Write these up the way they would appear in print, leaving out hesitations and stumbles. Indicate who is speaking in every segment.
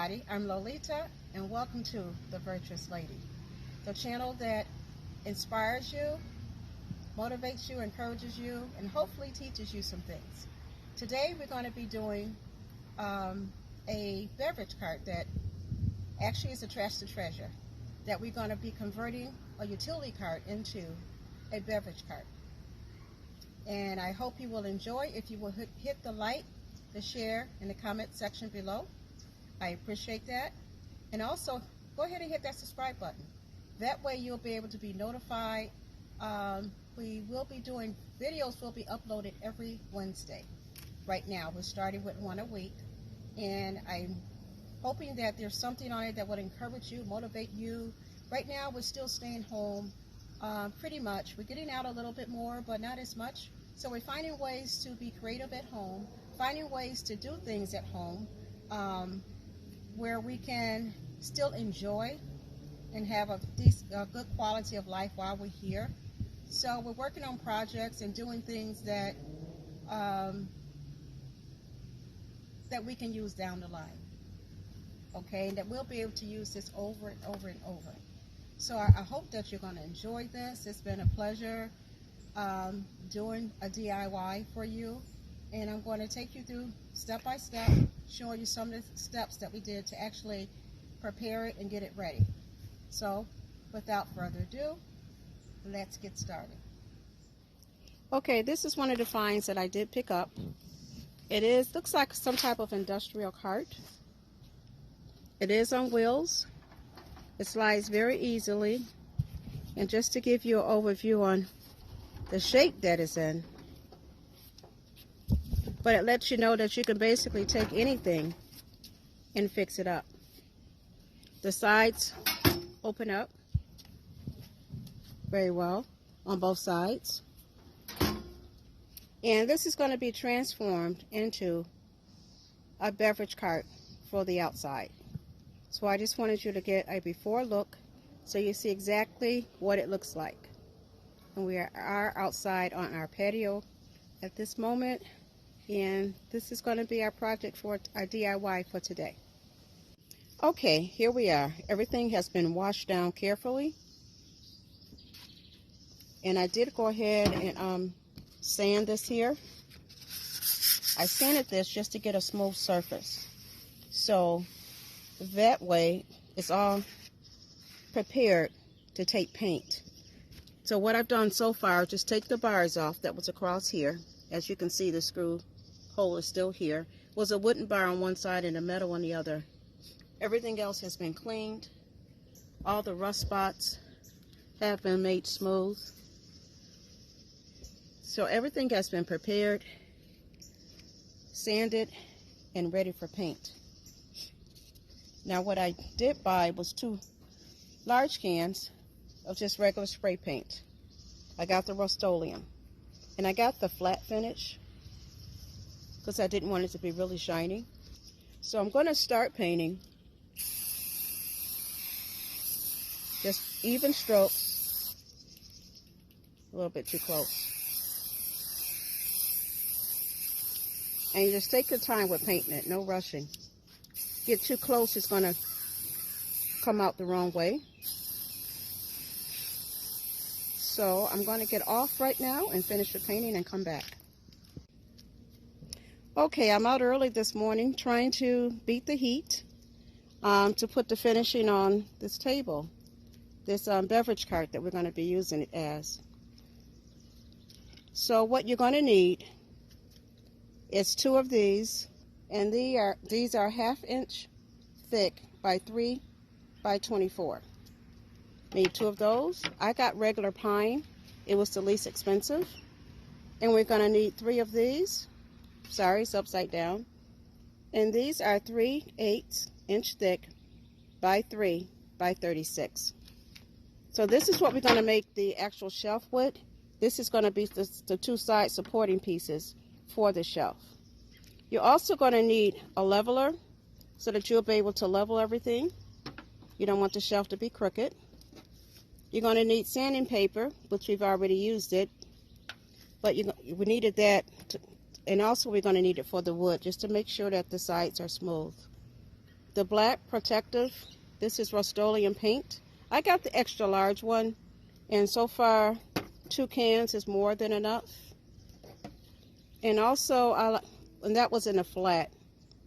Speaker 1: everybody. I'm Loletta, and welcome to the Virtuous Lady, the channel that inspires you, motivates you, encourages you, and hopefully teaches you some things. Today we're going to be doing a beverage cart that actually is a trash to treasure, that we're going to be converting a utility cart into a beverage cart. And I hope you will enjoy. If you will hit the like, the share, and the comment section below, I appreciate that. And also go ahead and hit that subscribe button. That way you'll be able to be notified. We will be doing videos, will be uploaded every Wednesday. Right now we're starting with one a week, and I'm hoping that there's something on it that would encourage you, motivate you. Right now we're still staying home pretty much. We're getting out a little bit more, but not as much. So we're finding ways to be creative at home, finding ways to do things at home where we can still enjoy and have a good quality of life while we're here. So we're working on projects and doing things that that we can use down the line. Okay, and that we'll be able to use this over and over and over. So I hope that you're going to enjoy this. It's been a pleasure doing a DIY for you, and I'm going to take you through step by step, showing you some of the steps that we did to actually prepare it and get it ready. So without further ado, let's get started. Okay, this is one of the finds that I did pick up. It looks like some type of industrial cart. It is on wheels. It slides very easily. And just to give you an overview on the shape that it's in, but it lets you know that you can basically take anything and fix it up. The sides open up very well on both sides. And this is going to be transformed into a beverage cart for the outside. So I just wanted you to get a before look so you see exactly what it looks like. And we are outside on our patio at this moment, and this is going to be our project for our DIY for today. Okay, here we are. Everything has been washed down carefully, and I did go ahead and sand this here. I sanded this just to get a smooth surface, so that way it's all prepared to take paint. So what I've done so far, just take the bars off that was across here. As you can see, the screw hole is still here. It was a wooden bar on one side and a metal on the other. Everything else has been cleaned. All the rust spots have been made smooth. So everything has been prepared, sanded, and ready for paint. Now what I did buy was 2 large cans of just regular spray paint. I got the Rust-Oleum, and I got the flat finish because I didn't want it to be really shiny. So I'm going to start painting just even strokes, a little bit too close. And you just take your time with painting it, no rushing. Get too close, it's going to come out the wrong way. So I'm going to get off right now and finish the painting and come back. Okay, I'm out early this morning trying to beat the heat to put the finishing on this table, this beverage cart that we're going to be using it as. So what you're going to need is 2 of these, and these are 1/2 inch thick by 3 by 24. Need 2 of those. I got regular pine. It was the least expensive. And we're going to need 3 of these. Sorry, it's upside down. And these are 3/8 inch thick by 3 by 36. So this is what we're going to make the actual shelf with. This is going to be the 2 side supporting pieces for the shelf. You're also going to need a leveler so that you'll be able to level everything. You don't want the shelf to be crooked. You're going to need sanding paper, which we've already used it, but we needed that and also we're going to need it for the wood, just to make sure that the sides are smooth. the black protective. This is Rust-Oleum paint. I got the extra large one, and so far 2 cans is more than enough. And also, and that was in a flat.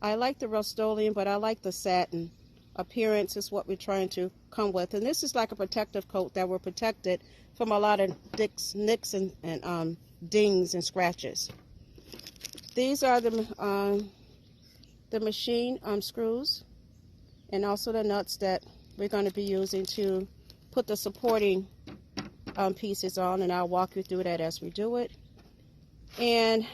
Speaker 1: I like the Rust-Oleum, but I like the satin appearance is what we're trying to come with. And this is like a protective coat that will protect it from a lot of nicks and dings and scratches. These are the machine screws, and also the nuts that we're going to be using to put the supporting pieces on, and I'll walk you through that as we do it. And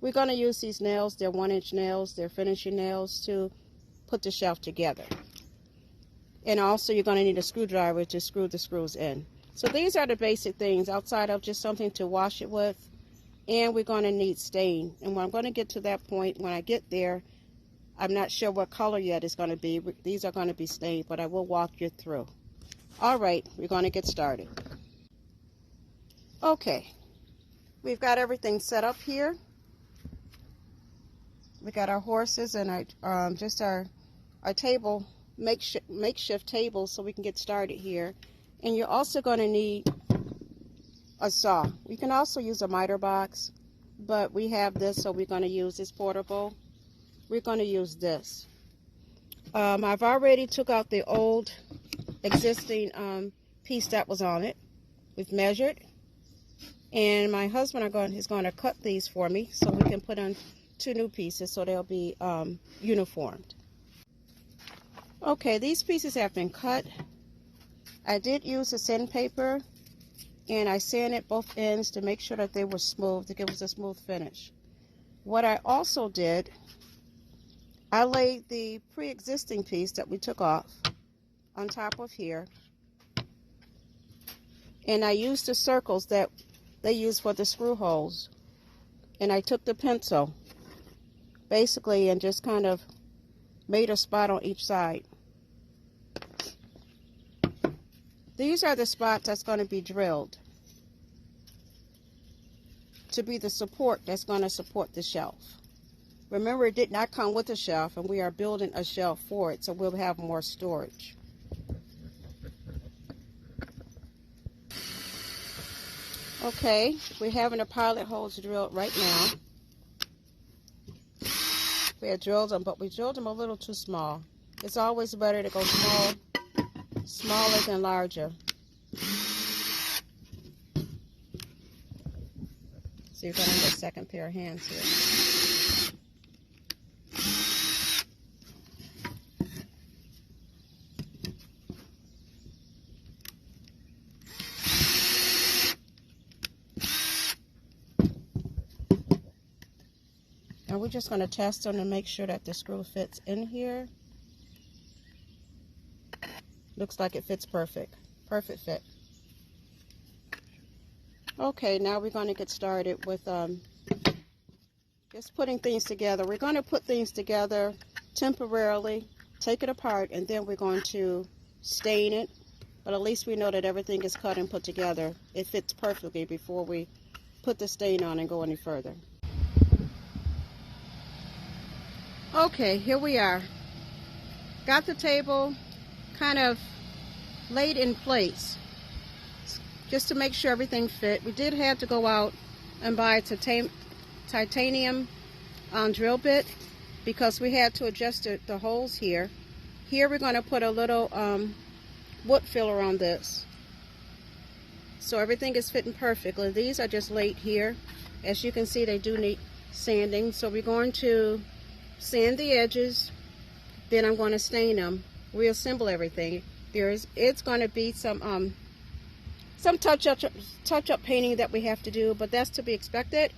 Speaker 1: we're going to use these nails. They're 1-inch nails. They're finishing nails to put the shelf together. And also you're going to need a screwdriver to screw the screws in. So these are the basic things outside of just something to wash it with. And we're going to need stain. And when I'm going to get to that point, when I get there, I'm not sure what color yet it's going to be. These are going to be stained, but I will walk you through. All right, we're going to get started. Okay, we've got everything set up here. We got our horses and our table, makeshift table, so we can get started here. And you're also going to need a saw. You can also use a miter box, but we have this, so we're going to use this portable. We're going to use this. I've already took out the old existing piece that was on it. We've measured, and my husband is going to cut these for me so we can put on 2 new pieces so they'll be uniformed. Okay, these pieces have been cut. I did use a sandpaper, and I sanded both ends to make sure that they were smooth, to give us a smooth finish. What I also did, I laid the pre-existing piece that we took off on top of here, and I used the circles that they use for the screw holes, and I took the pencil basically and just kind of made a spot on each side. These are the spots that's going to be drilled to be the support that's going to support the shelf. Remember, it did not come with a shelf, and we are building a shelf for it, so we'll have more storage. Okay, we're having the pilot holes drilled right now. We had drilled them, but we drilled them a little too small. It's always better to go smaller than larger. So you're going to need a second pair of hands here. And we're just going to test them to make sure that the screw fits in here. Looks like it fits perfect. Perfect fit. Okay, now we're going to get started with just putting things together. We're going to put things together temporarily, take it apart, and then we're going to stain it. But at least we know that everything is cut and put together. It fits perfectly before we put the stain on and go any further. Okay, here we are. Got the table kind of laid in place just to make sure everything fit. We did have to go out and buy a titanium drill bit because we had to adjust the holes here. Here we're going to put a little wood filler on this, so everything is fitting perfectly. These are just laid here. As you can see, they do need sanding, so we're going to sand the edges, then I'm going to stain them, reassemble everything. It's going to be some touch-up painting that we have to do, but that's to be expected.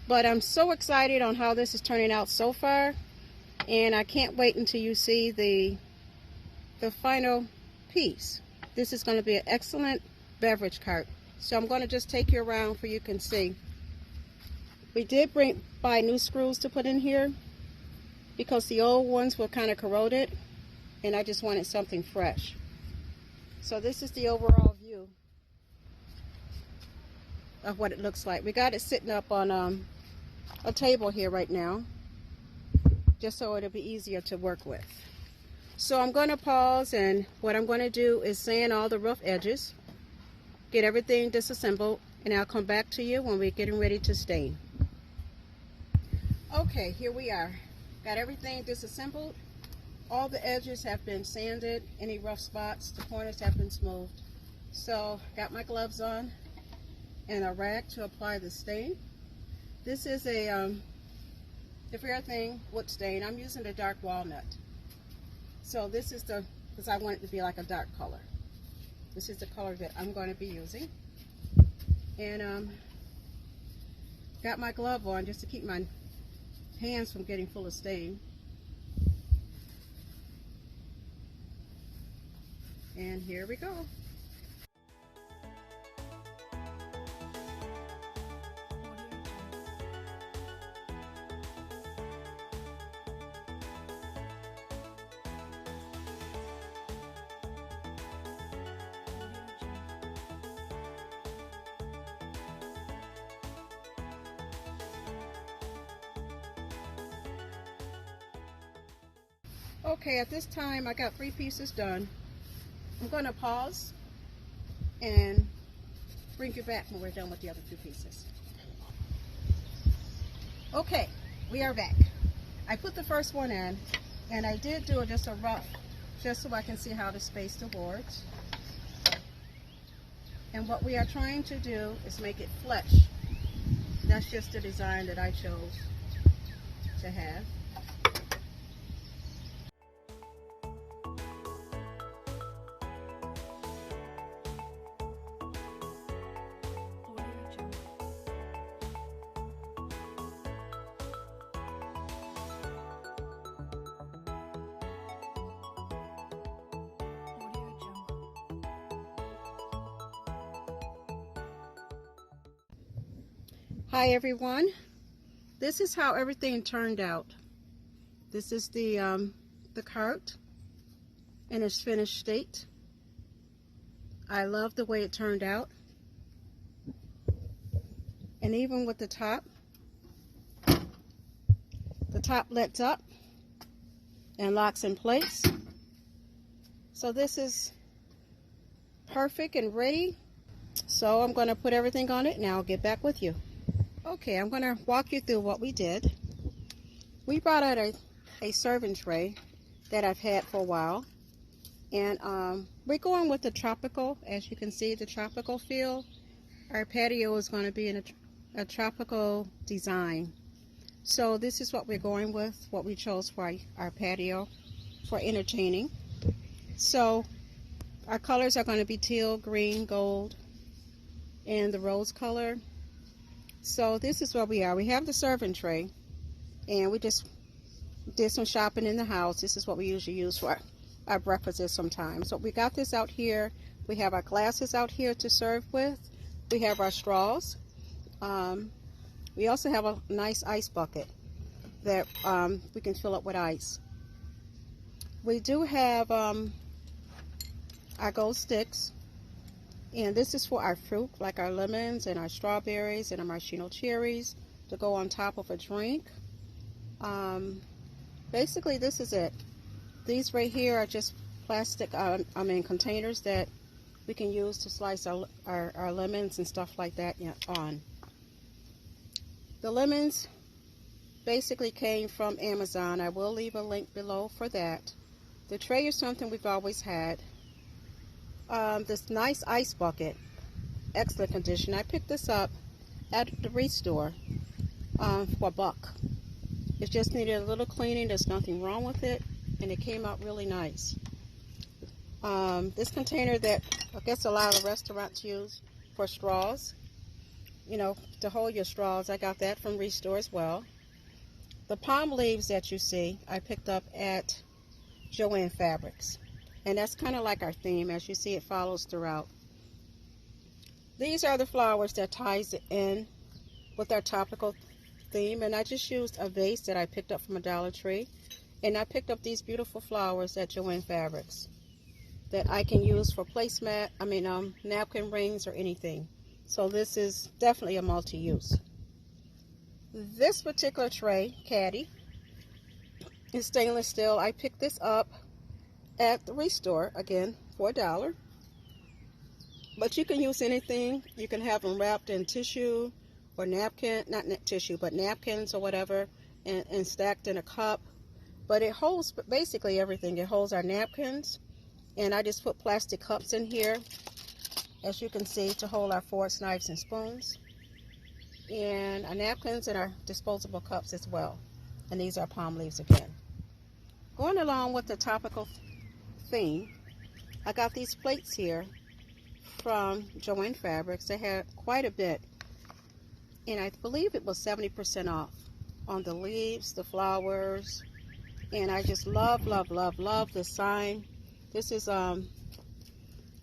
Speaker 1: But I'm so excited on how this is turning out so far, and I can't wait until you see the final piece. This is going to be an excellent beverage cart. So I'm going to just take you around for you can see. We did buy new screws to put in here because the old ones were kind of corroded, and I just wanted something fresh. So this is the overall view of what it looks like. We got it sitting up on a table here right now, just so it'll be easier to work with. So I'm going to pause, and what I'm going to do is sand all the rough edges, get everything disassembled, and I'll come back to you when we're getting ready to stain. Okay, here we are. Got everything disassembled. All the edges have been sanded. Any rough spots, the corners have been smoothed. So got my gloves on and a rag to apply the stain. This is a Rare Thing wood stain. I'm using the dark walnut. So this is because I want it to be like a dark color. This is the color that I'm going to be using. And got my glove on just to keep my hands from getting full of stain. And here we go. Okay, at this time I got 3 pieces done. I'm going to pause and bring you back when we're done with the other 2 pieces. Okay, we are back. I put the first one in, and I did do just a rough, just so I can see how to space the boards. And what we are trying to do is make it flesh. That's just the design that I chose to have. Hi everyone, this is how everything turned out. This is the cart in its finished state. I love the way it turned out, and even with the top lets up and locks in place. So this is perfect and ready. So I'm going to put everything on it and I'll get back with you. Okay, I'm going to walk you through what we did. We brought out a serving tray that I've had for a while, and we're going with the tropical. As you can see, the tropical feel. Our patio is going to be in a tropical design. So this is what we're going with, what we chose for our patio for entertaining. So our colors are going to be teal, green, gold, and the rose color. So this is where we are. We have the serving tray, and we just did some shopping in the house. This is what we usually use for our breakfasts sometimes. So we got this out here. We have our glasses out here to serve with. We have our straws. We also have a nice ice bucket that we can fill up with ice. We do have our gold sticks. And this is for our fruit, like our lemons and our strawberries and our maraschino cherries, to go on top of a drink. Basically, this is it. These right here are just plastic, containers that we can use to slice our lemons and stuff like that on. The lemons basically came from Amazon. I will leave a link below for that. The tray is something we've always had. This nice ice bucket, excellent condition. I picked this up at the restore for $1. It just needed a little cleaning. There's nothing wrong with it, and it came out really nice. This container that I guess a lot of restaurants use for straws, you know, to hold your straws, I got that from restore as well. The palm leaves that you see, I picked up at Joann Fabrics. And that's kind of like our theme. As you see, it follows throughout. These are the flowers that ties it in with our tropical theme. And I just used a vase that I picked up from a Dollar Tree. And I picked up these beautiful flowers at Joann Fabrics that I can use for placemat, napkin rings or anything. So this is definitely a multi-use. This particular tray, caddy, is stainless steel. I picked this up at the store, again, for $1. But you can use anything. You can have them wrapped in tissue or napkin, not tissue, but napkins or whatever, and stacked in a cup. But it holds basically everything. It holds our napkins, and I just put plastic cups in here, as you can see, to hold our forks, knives, and spoons, and our napkins and our disposable cups as well. And these are palm leaves again. Going along with the topical theme, I got these plates here from Joann Fabrics. They had quite a bit, and I believe it was 70% off on the leaves, the flowers, and I just love, love, love, love this sign. This is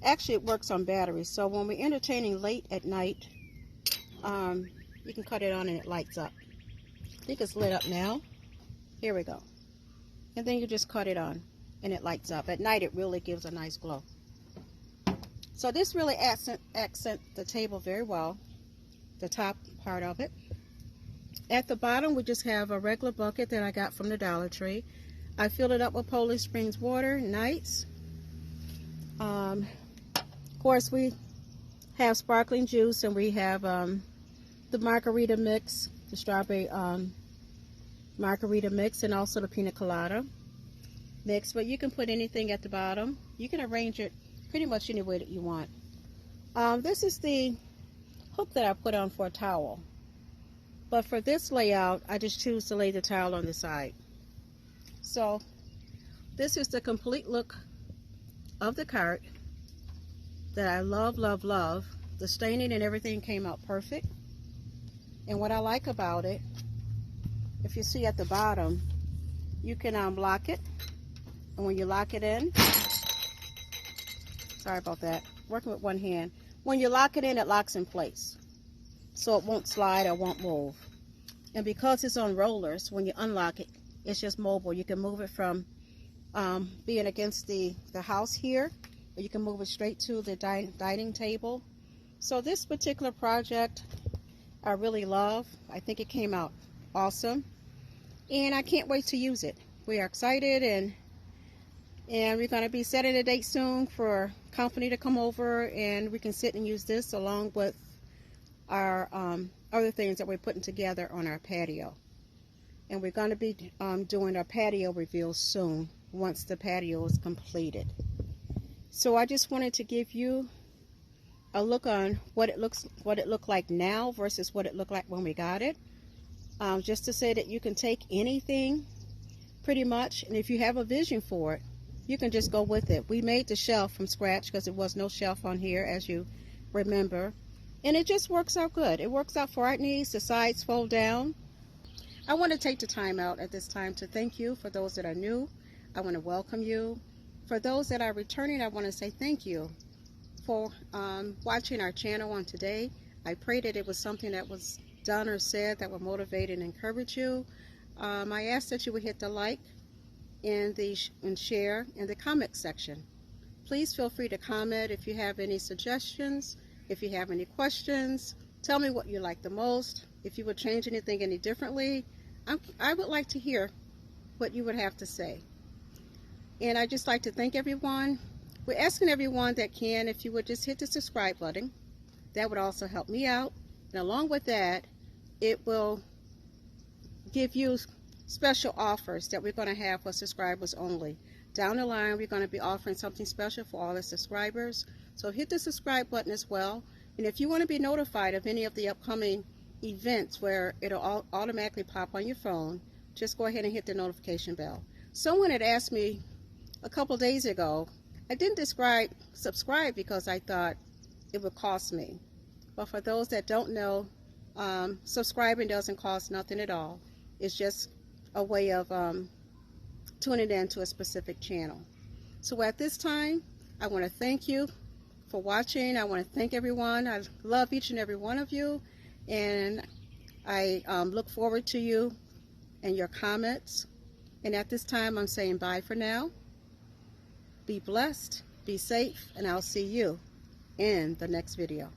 Speaker 1: actually, it works on batteries, so when we're entertaining late at night, you can cut it on and it lights up. I think it's lit up now. Here we go. And then you just cut it on and it lights up. At night it really gives a nice glow. So this really accent the table very well, the top part of it. At the bottom we just have a regular bucket that I got from the Dollar Tree. I filled it up with Poland Springs water, nice. Of course we have sparkling juice, and we have the margarita mix, the strawberry margarita mix, and also the pina colada mix. But you can put anything at the bottom. You can arrange it pretty much any way that you want. This is the hook that I put on for a towel. But for this layout, I just choose to lay the towel on the side. So this is the complete look of the cart that I love, love, love. The staining and everything came out perfect. And what I like about it, if you see at the bottom, you can lock it. And when you lock it in, sorry about that, working with one hand. When you lock it in, it locks in place. So it won't slide or won't move. And because it's on rollers, when you unlock it, it's just mobile. You can move it from being against the house here, or you can move it straight to the dining table. So this particular project I really love. I think it came out awesome, and I can't wait to use it. We are excited, and we're going to be setting a date soon for company to come over, and we can sit and use this along with our other things that we're putting together on our patio. And we're going to be doing our patio reveal soon, once the patio is completed. So I just wanted to give you a look on what it looked like now versus what it looked like when we got it. Just to say that you can take anything pretty much, and if you have a vision for it, you can just go with it. We made the shelf from scratch because there was no shelf on here, as you remember, and it just works out good. It works out for our needs. The sides fold down. I want to take the time out at this time to thank you. For those that are new, I want to welcome you. For those that are returning, I want to say thank you for watching our channel on today. I pray that it was something that was done or said that will motivate and encourage you. I ask that you would hit the like and share in the comment section. Please feel free to comment if you have any suggestions, if you have any questions. Tell me what you like the most. If you would change anything any differently, I would like to hear what you would have to say. And I'd just like to thank everyone. We're asking everyone that can, if you would just hit the subscribe button. That would also help me out. And along with that, it will give you special offers that we're going to have for subscribers only. Down the line, we're going to be offering something special for all the subscribers. So hit the subscribe button as well. And if you want to be notified of any of the upcoming events where it'll automatically pop on your phone, just go ahead and hit the notification bell. Someone had asked me a couple days ago, I didn't subscribe because I thought it would cost me. But for those that don't know, subscribing doesn't cost nothing at all. It's just a way of tuning in to a specific channel. So at this time, I want to thank you for watching. I want to thank everyone. I love each and every one of you, and I look forward to you and your comments. And at this time, I'm saying bye for now. Be blessed, be safe, and I'll see you in the next video.